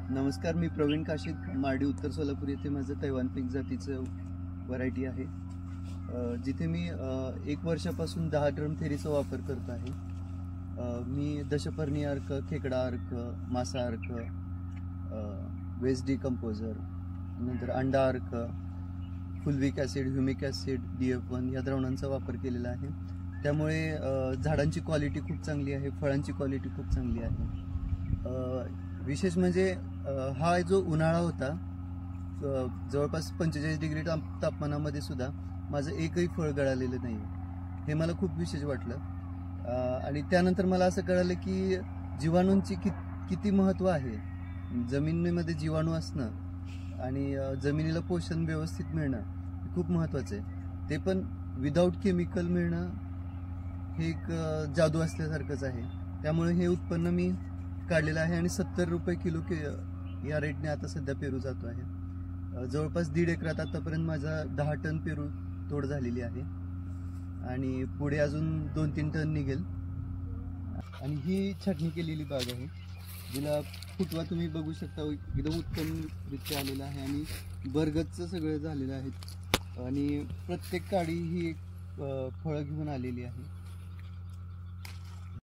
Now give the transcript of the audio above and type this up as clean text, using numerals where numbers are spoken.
नमस्कार, मी प्रवीण काशीद, मार्डी उत्तर सोलापूर येथे माझं तैवान पिंक जातीचं व्हरायटी आहे. जिथे मी 1 वर्षापासून 10 ड्रम थेरीचा वापर करत आहे. मी दशपर्णी अर्क, खेकडा अर्क, मासा अर्क, वेस्ट डिकम्पोजर, नंतर अंडा अर्क, फुलविक ॲसिड, ह्युमिक ॲसिड, DF1 या द्रावणांचा वापर केलेला आहे. त्यामुळे झाडांची क्वालिटी खूप चांगली आहे, फळांची क्वालिटी खूप चांगली आहे. विशेष म्हणजे हा जो उन्हाळा होता, जवळपास 45 डिग्री तापमानामध्ये सुद्धा माझं एकही फळ गळालेलं नाही. हे मला खूप विशेष वाटलं. आणि त्यानंतर मला असं कळालं की जीवाणूंची किती महत्त्व आहे. जमिनीमध्ये जीवाणू असणं आणि जमिनीला पोषण व्यवस्थित मिळणं खूप महत्त्वाचं आहे. ते पण विदाऊट केमिकल मिळणं हे एक जादू असल्यासारखंच आहे. त्यामुळे हे उत्पन्न मी काढलेलं आहे आणि 70 रुपये किलो या रेटने आता सध्या पेरू जातो आहे. जवळपास 1.5 एकरात आतापर्यंत माझा 10 टन पेरू तोड झालेली आहे आणि पुढे अजून 2-3 टन निघेल. आणि ही छाटणी केलेली बाग आहे, जिला फुटवा तुम्ही बघू शकता, एकदम उत्तमरित्या आलेला आहे आणि बरगतचं सगळं झालेलं आहे आणि प्रत्येक काडी ही एक फळं घेऊन आलेली आहे.